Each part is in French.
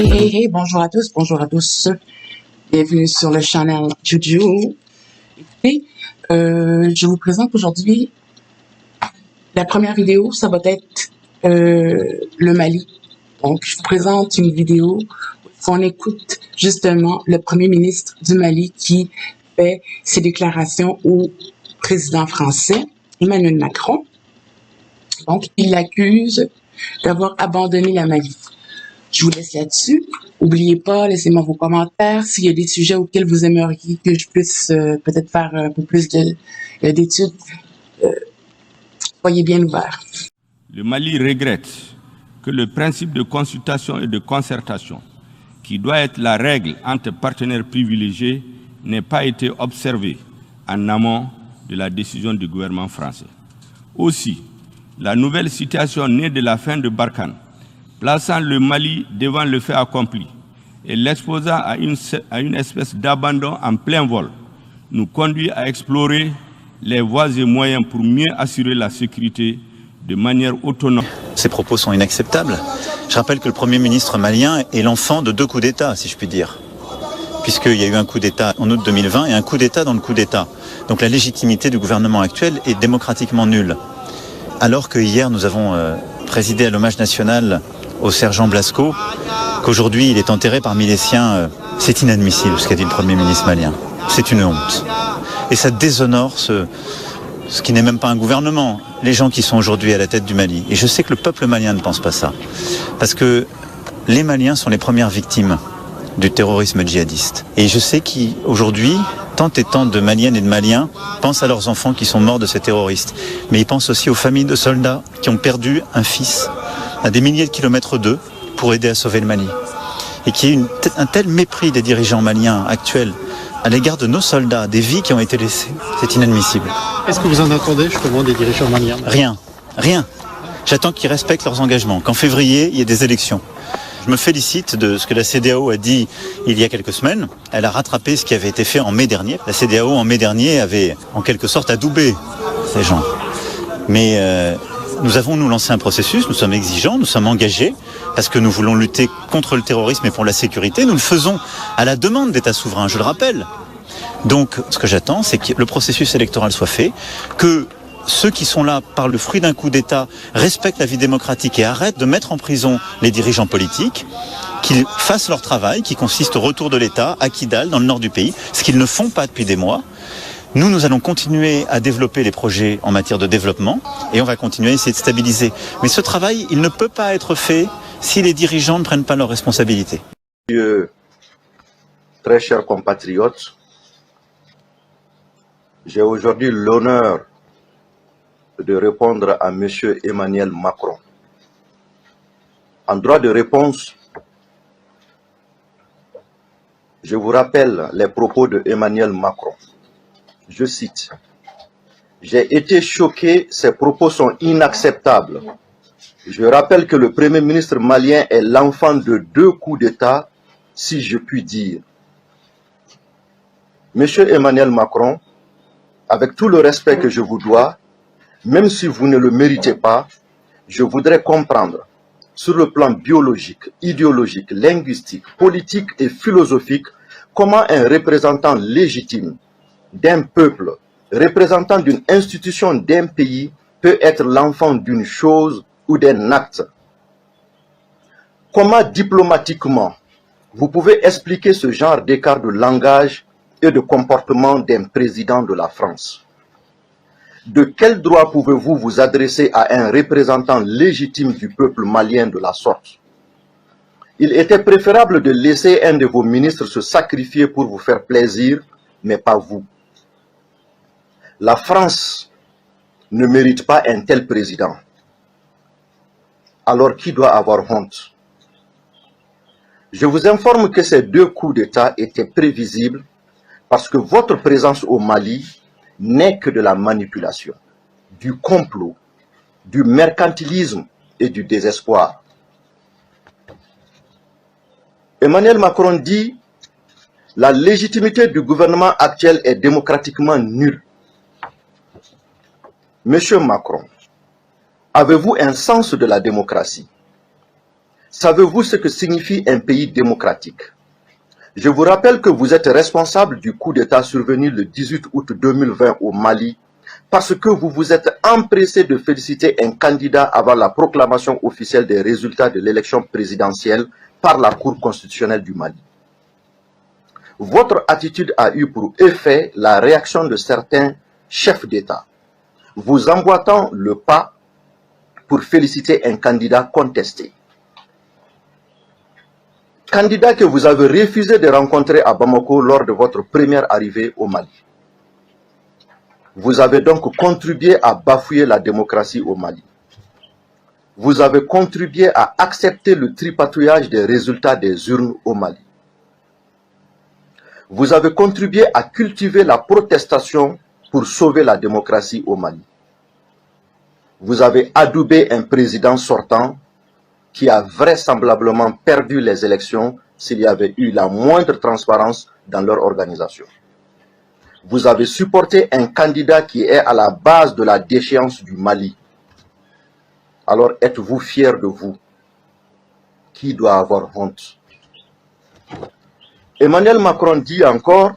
Hey, bonjour à tous. Bienvenue sur le channel Juju. Écoutez, je vous présente aujourd'hui la première vidéo, ça va être le Mali. Donc, je vous présente une vidéo où on écoute justement le premier ministre du Mali qui fait ses déclarations au président français, Emmanuel Macron. Donc, il l'accuse d'avoir abandonné la Mali. Je vous laisse là-dessus. N'oubliez pas, laissez-moi vos commentaires. S'il y a des sujets auxquels vous aimeriez que je puisse peut-être faire un peu plus d'études, soyez bien ouverts. Le Mali regrette que le principe de consultation et de concertation, qui doit être la règle entre partenaires privilégiés, n'ait pas été observé en amont de la décision du gouvernement français. Aussi, la nouvelle situation née de la fin de Barkhane, plaçant le Mali devant le fait accompli et l'exposant à une espèce d'abandon en plein vol, nous conduit à explorer les voies et moyens pour mieux assurer la sécurité de manière autonome. Ces propos sont inacceptables. Je rappelle que le Premier ministre malien est l'enfant de deux coups d'État, si je puis dire. Puisqu'il y a eu un coup d'État en août 2020 et un coup d'État dans le coup d'État. Donc la légitimité du gouvernement actuel est démocratiquement nulle. Alors que hier nous avons présidé à l'hommage national au sergent Blasco, qu'aujourd'hui il est enterré parmi les siens, c'est inadmissible ce qu'a dit le Premier ministre malien. C'est une honte. Et ça déshonore ce qui n'est même pas un gouvernement, les gens qui sont aujourd'hui à la tête du Mali. Et je sais que le peuple malien ne pense pas ça. Parce que les Maliens sont les premières victimes du terrorisme djihadiste. Et je sais qu'aujourd'hui, tant et tant de Maliennes et de Maliens pensent à leurs enfants qui sont morts de ces terroristes. Mais ils pensent aussi aux familles de soldats qui ont perdu un fils à des milliers de kilomètres d'eux pour aider à sauver le Mali. Et qu'il y ait un tel mépris des dirigeants maliens actuels à l'égard de nos soldats, des vies qui ont été laissées. C'est inadmissible. Est-ce que vous en attendez justement des dirigeants maliens? Rien. J'attends qu'ils respectent leurs engagements. Qu'en février, il y ait des élections. Je me félicite de ce que la CEDEAO a dit il y a quelques semaines. Elle a rattrapé ce qui avait été fait en mai dernier. La CEDEAO en mai dernier avait en quelque sorte adoubé ces gens. Mais nous avons lancé un processus, nous sommes exigeants, nous sommes engagés, parce que nous voulons lutter contre le terrorisme et pour la sécurité. Nous le faisons à la demande d'États souverains, je le rappelle. Donc ce que j'attends, c'est que le processus électoral soit fait, que ceux qui sont là par le fruit d'un coup d'État respectent la vie démocratique et arrêtent de mettre en prison les dirigeants politiques, qu'ils fassent leur travail, qui consiste au retour de l'État à Kidal, dans le nord du pays, ce qu'ils ne font pas depuis des mois. Nous allons continuer à développer les projets en matière de développement et on va continuer à essayer de stabiliser. Mais ce travail, il ne peut pas être fait si les dirigeants ne prennent pas leurs responsabilités. Très chers compatriotes, j'ai aujourd'hui l'honneur de répondre à M. Emmanuel Macron. En droit de réponse, je vous rappelle les propos de Emmanuel Macron. Je cite, « J'ai été choqué, ces propos sont inacceptables. Je rappelle que le Premier ministre malien est l'enfant de deux coups d'État, si je puis dire. » Monsieur Emmanuel Macron, avec tout le respect que je vous dois, même si vous ne le méritez pas, je voudrais comprendre, sur le plan biologique, idéologique, linguistique, politique et philosophique, comment un représentant légitime d'un peuple, représentant d'une institution d'un pays, peut être l'enfant d'une chose ou d'un acte. Comment diplomatiquement vous pouvez expliquer ce genre d'écart de langage et de comportement d'un président de la France? De quel droit pouvez-vous vous adresser à un représentant légitime du peuple malien de la sorte? Il était préférable de laisser un de vos ministres se sacrifier pour vous faire plaisir, mais pas vous. La France ne mérite pas un tel président. Alors qui doit avoir honte? Je vous informe que ces deux coups d'État étaient prévisibles parce que votre présence au Mali n'est que de la manipulation, du complot, du mercantilisme et du désespoir. Emmanuel Macron dit « La légitimité du gouvernement actuel est démocratiquement nulle ». Monsieur Macron, avez-vous un sens de la démocratie? Savez-vous ce que signifie un pays démocratique? Je vous rappelle que vous êtes responsable du coup d'État survenu le 18 août 2020 au Mali parce que vous vous êtes empressé de féliciter un candidat avant la proclamation officielle des résultats de l'élection présidentielle par la Cour constitutionnelle du Mali. Votre attitude a eu pour effet la réaction de certains chefs d'État, vous emboîtant le pas pour féliciter un candidat contesté. Candidat que vous avez refusé de rencontrer à Bamako lors de votre première arrivée au Mali. Vous avez donc contribué à bafouer la démocratie au Mali. Vous avez contribué à accepter le tripatouillage des résultats des urnes au Mali. Vous avez contribué à cultiver la protestation pour sauver la démocratie au Mali. Vous avez adoubé un président sortant qui a vraisemblablement perdu les élections s'il y avait eu la moindre transparence dans leur organisation. Vous avez supporté un candidat qui est à la base de la déchéance du Mali. Alors êtes-vous fier de vous? Qui doit avoir honte? Emmanuel Macron dit encore,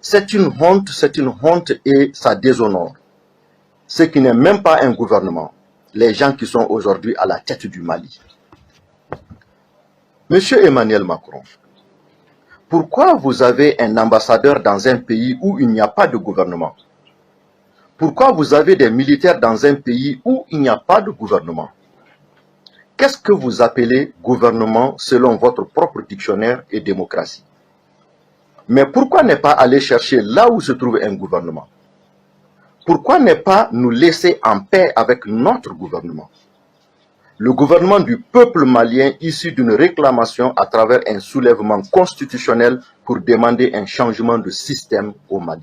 c'est une honte et ça déshonore. Ce qui n'est même pas un gouvernement, les gens qui sont aujourd'hui à la tête du Mali. Monsieur Emmanuel Macron, pourquoi vous avez un ambassadeur dans un pays où il n'y a pas de gouvernement? Pourquoi vous avez des militaires dans un pays où il n'y a pas de gouvernement? Qu'est-ce que vous appelez gouvernement selon votre propre dictionnaire et démocratie? Mais pourquoi ne pas aller chercher là où se trouve un gouvernement? Pourquoi ne pas nous laisser en paix avec notre gouvernement? Le gouvernement du peuple malien issu d'une réclamation à travers un soulèvement constitutionnel pour demander un changement de système au Mali.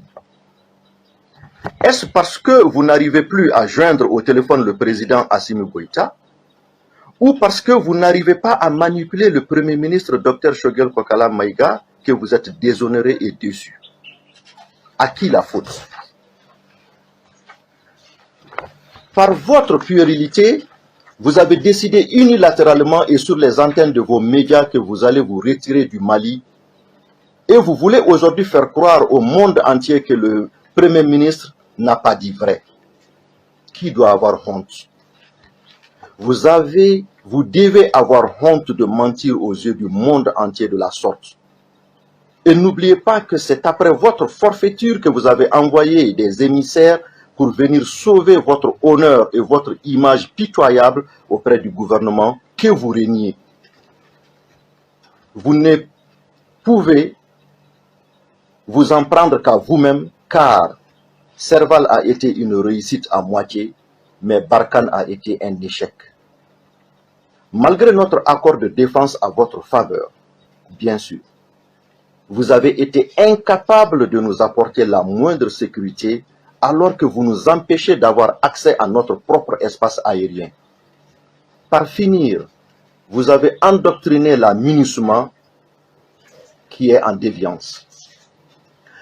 Est-ce parce que vous n'arrivez plus à joindre au téléphone le président Assimi Goïta ou parce que vous n'arrivez pas à manipuler le Premier ministre Dr Choguel Kokala Maïga que vous êtes déshonoré et déçu? À qui la faute? Par votre puérilité, vous avez décidé unilatéralement et sur les antennes de vos médias que vous allez vous retirer du Mali et vous voulez aujourd'hui faire croire au monde entier que le Premier ministre n'a pas dit vrai. Qui doit avoir honte? Vous devez avoir honte de mentir aux yeux du monde entier de la sorte. Et n'oubliez pas que c'est après votre forfaiture que vous avez envoyé des émissaires pour venir sauver votre honneur et votre image pitoyable auprès du gouvernement que vous régnez. Vous ne pouvez vous en prendre qu'à vous-même, car Serval a été une réussite à moitié, mais Barkhane a été un échec. Malgré notre accord de défense à votre faveur, bien sûr, vous avez été incapable de nous apporter la moindre sécurité alors que vous nous empêchez d'avoir accès à notre propre espace aérien. Par finir, vous avez endoctriné la MINUSMA qui est en déviance.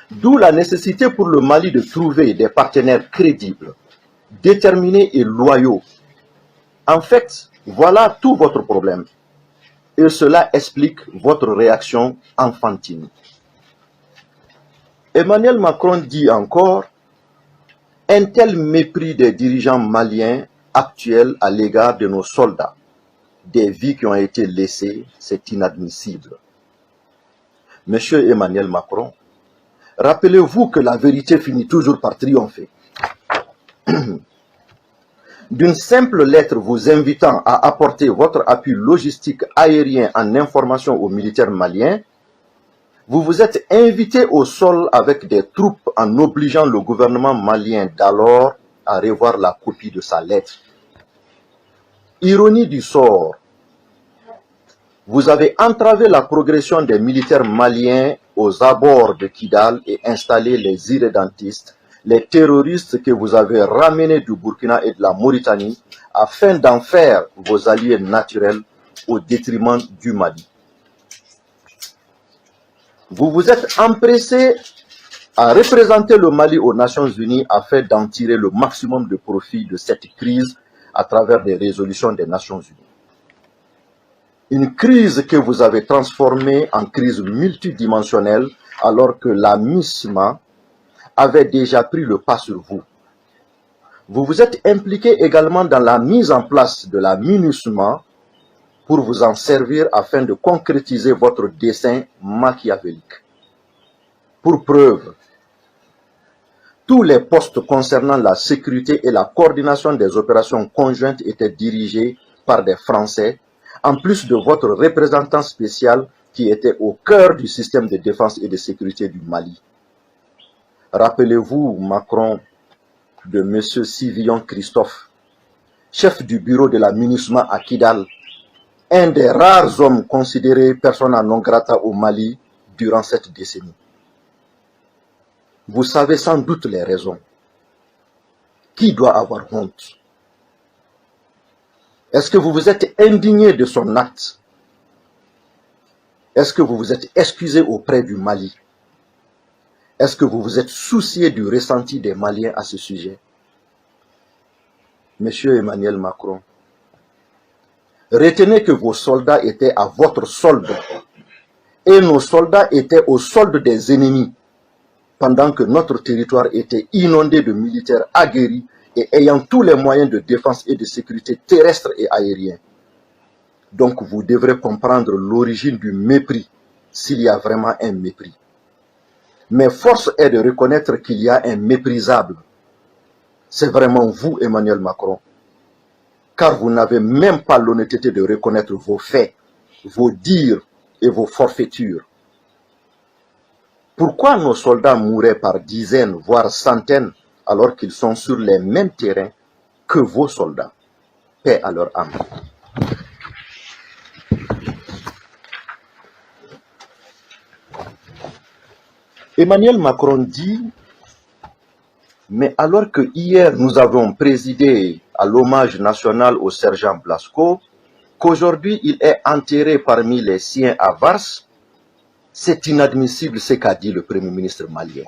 D'où la nécessité pour le Mali de trouver des partenaires crédibles, déterminés et loyaux. En fait, voilà tout votre problème. Et cela explique votre réaction enfantine. Emmanuel Macron dit encore, un tel mépris des dirigeants maliens actuels à l'égard de nos soldats, des vies qui ont été laissées, c'est inadmissible. Monsieur Emmanuel Macron, rappelez-vous que la vérité finit toujours par triompher. D'une simple lettre vous invitant à apporter votre appui logistique aérien en information aux militaires maliens, vous vous êtes invité au sol avec des troupes en obligeant le gouvernement malien d'alors à revoir la copie de sa lettre. Ironie du sort, vous avez entravé la progression des militaires maliens aux abords de Kidal et installé les irrédentistes, les terroristes que vous avez ramenés du Burkina et de la Mauritanie afin d'en faire vos alliés naturels au détriment du Mali. Vous vous êtes empressé à représenter le Mali aux Nations Unies afin d'en tirer le maximum de profit de cette crise à travers des résolutions des Nations Unies. Une crise que vous avez transformée en crise multidimensionnelle alors que la MISMA avait déjà pris le pas sur vous. Vous vous êtes impliqué également dans la mise en place de la MINUSMA pour vous en servir afin de concrétiser votre dessein machiavélique. Pour preuve, tous les postes concernant la sécurité et la coordination des opérations conjointes étaient dirigés par des Français, en plus de votre représentant spécial qui était au cœur du système de défense et de sécurité du Mali. Rappelez-vous, Macron, de M. Sivillon Christophe, chef du bureau de la MINUSMA à Kidal, un des rares hommes considérés persona non grata au Mali durant cette décennie. Vous savez sans doute les raisons. Qui doit avoir honte? Est-ce que vous vous êtes indigné de son acte? Est-ce que vous vous êtes excusé auprès du Mali? Est-ce que vous vous êtes soucié du ressenti des Maliens à ce sujet? Monsieur Emmanuel Macron, retenez que vos soldats étaient à votre solde et nos soldats étaient au solde des ennemis pendant que notre territoire était inondé de militaires aguerris et ayant tous les moyens de défense et de sécurité terrestre et aérien. Donc vous devrez comprendre l'origine du mépris, s'il y a vraiment un mépris. Mais force est de reconnaître qu'il y a un méprisable. C'est vraiment vous, Emmanuel Macron. Car vous n'avez même pas l'honnêteté de reconnaître vos faits, vos dires et vos forfaitures. Pourquoi nos soldats mouraient par dizaines, voire centaines, alors qu'ils sont sur les mêmes terrains que vos soldats? Paix à leur âme. Emmanuel Macron dit, mais alors que hier nous avons présidé à l'hommage national au sergent Blasco, qu'aujourd'hui il est enterré parmi les siens à Vars, c'est inadmissible ce qu'a dit le Premier ministre malien.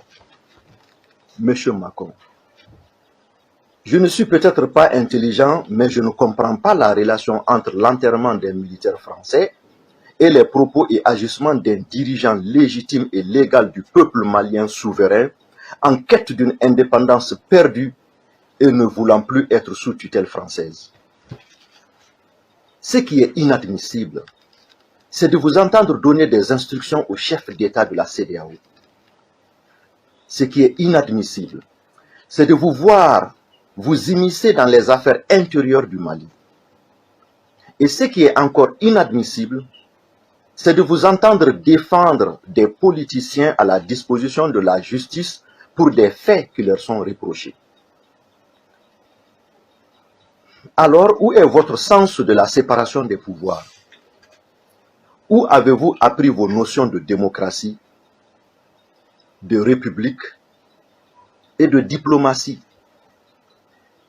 Monsieur Macron, je ne suis peut-être pas intelligent, mais je ne comprends pas la relation entre l'enterrement des militaires français et les propos et agissements d'un dirigeant légitime et légal du peuple malien souverain en quête d'une indépendance perdue et ne voulant plus être sous tutelle française. Ce qui est inadmissible, c'est de vous entendre donner des instructions au chef d'État de la CEDEAO. Ce qui est inadmissible, c'est de vous voir vous immiscer dans les affaires intérieures du Mali. Et ce qui est encore inadmissible, c'est de vous entendre défendre des politiciens à la disposition de la justice pour des faits qui leur sont reprochés. Alors, où est votre sens de la séparation des pouvoirs? Où avez-vous appris vos notions de démocratie, de république et de diplomatie?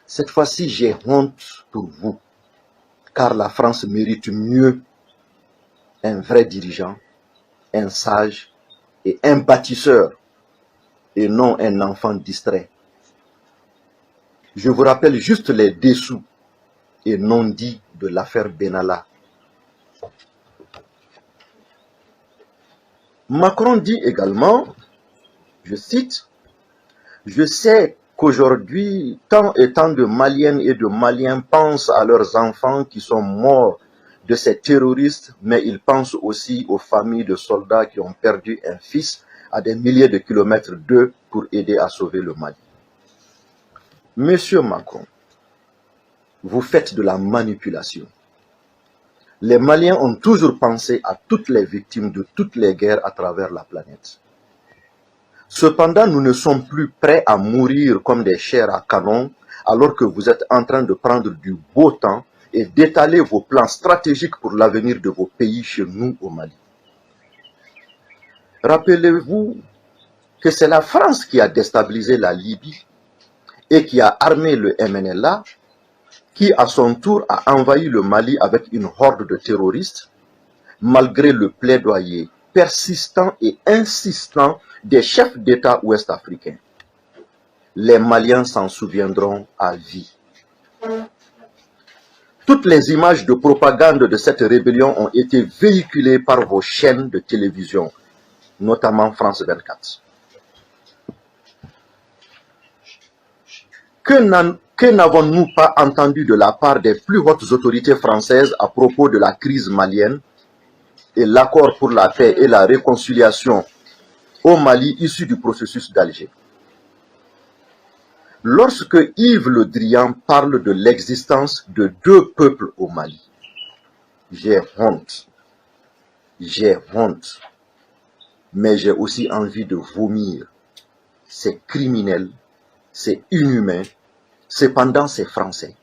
Cette fois-ci, j'ai honte pour vous, car la France mérite mieux un vrai dirigeant, un sage et un bâtisseur, et non un enfant distrait. Je vous rappelle juste les dessous et non-dits de l'affaire Benalla. Macron dit également, je cite, « Je sais qu'aujourd'hui, tant et tant de Maliennes et de Maliens pensent à leurs enfants qui sont morts de ces terroristes, mais ils pensent aussi aux familles de soldats qui ont perdu un fils à des milliers de kilomètres d'eux pour aider à sauver le Mali. » Monsieur Macron, vous faites de la manipulation. Les Maliens ont toujours pensé à toutes les victimes de toutes les guerres à travers la planète. Cependant, nous ne sommes plus prêts à mourir comme des chairs à canon alors que vous êtes en train de prendre du beau temps et d'étaler vos plans stratégiques pour l'avenir de vos pays chez nous au Mali. Rappelez-vous que c'est la France qui a déstabilisé la Libye et qui a armé le MNLA, qui à son tour a envahi le Mali avec une horde de terroristes, malgré le plaidoyer persistant et insistant des chefs d'État ouest-africains. Les Maliens s'en souviendront à vie. Toutes les images de propagande de cette rébellion ont été véhiculées par vos chaînes de télévision, notamment France 24. Que n'avons-nous pas entendu de la part des plus hautes autorités françaises à propos de la crise malienne et l'accord pour la paix et la réconciliation au Mali issu du processus d'Alger? Lorsque Yves Le Drian parle de l'existence de deux peuples au Mali, j'ai honte, mais j'ai aussi envie de vomir. C'est criminel, c'est inhumain, cependant c'est français.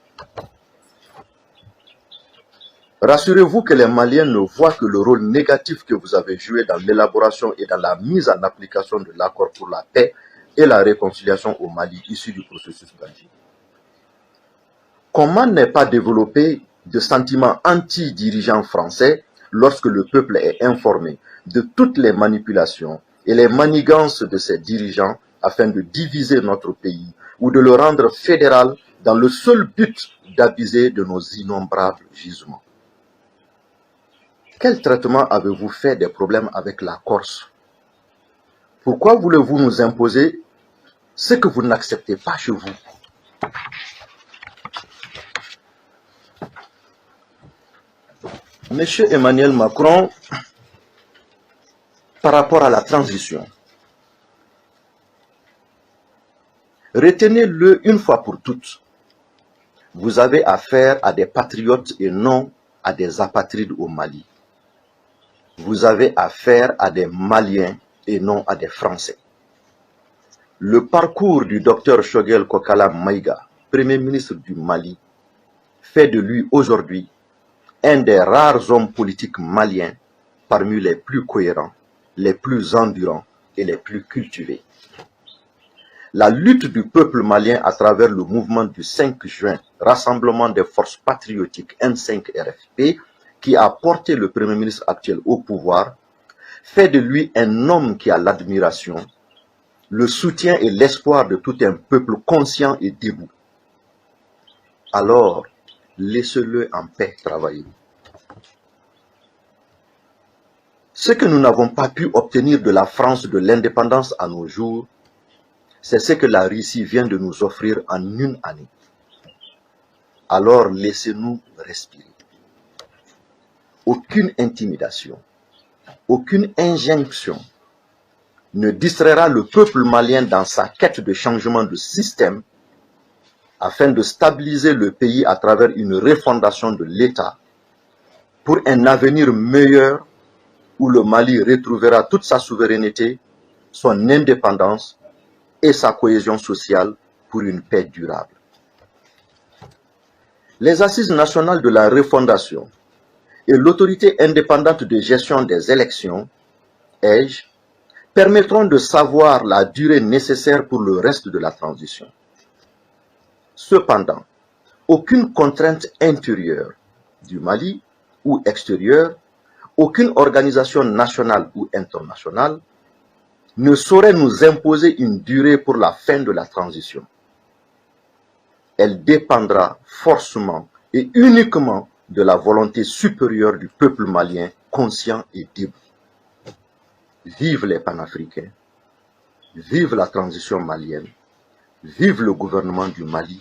Rassurez-vous que les Maliens ne voient que le rôle négatif que vous avez joué dans l'élaboration et dans la mise en application de l'accord pour la paix et la réconciliation au Mali issu du processus d'Alger. Comment ne pas développer de sentiments anti-dirigeants français lorsque le peuple est informé de toutes les manipulations et les manigances de ces dirigeants afin de diviser notre pays ou de le rendre fédéral dans le seul but d'abuser de nos innombrables gisements? Quel traitement avez-vous fait des problèmes avec la Corse? Pourquoi voulez-vous nous imposer ce que vous n'acceptez pas chez vous? Monsieur Emmanuel Macron, par rapport à la transition, retenez-le une fois pour toutes. Vous avez affaire à des patriotes et non à des apatrides au Mali. Vous avez affaire à des Maliens et non à des Français. Le parcours du docteur Choguel Kokala Maïga, Premier ministre du Mali, fait de lui aujourd'hui un des rares hommes politiques maliens parmi les plus cohérents, les plus endurants et les plus cultivés. La lutte du peuple malien à travers le mouvement du 5 juin, Rassemblement des forces patriotiques M5-RFP, qui a porté le Premier ministre actuel au pouvoir, fait de lui un homme qui a l'admiration, le soutien et l'espoir de tout un peuple conscient et debout. Alors, laissez-le en paix travailler. Ce que nous n'avons pas pu obtenir de la France de l'indépendance à nos jours, c'est ce que la Russie vient de nous offrir en une année. Alors laissez-nous respirer. Aucune intimidation, aucune injonction ne distraira le peuple malien dans sa quête de changement de système afin de stabiliser le pays à travers une refondation de l'État pour un avenir meilleur où le Mali retrouvera toute sa souveraineté, son indépendance et sa cohésion sociale pour une paix durable. Les assises nationales de la refondation et l'autorité indépendante de gestion des élections, EGE, permettront de savoir la durée nécessaire pour le reste de la transition. Cependant, aucune contrainte intérieure du Mali ou extérieure, aucune organisation nationale ou internationale ne saurait nous imposer une durée pour la fin de la transition. Elle dépendra forcément et uniquement de la volonté supérieure du peuple malien conscient et debout. Vive les panafricains, vive la transition malienne, vive le gouvernement du Mali,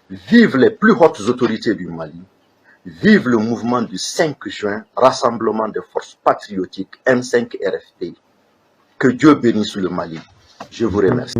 vive les plus hautes autorités du Mali, vive le mouvement du 5 juin, Rassemblement des forces patriotiques M5-RFP. Que Dieu bénisse le Mali. Je vous remercie.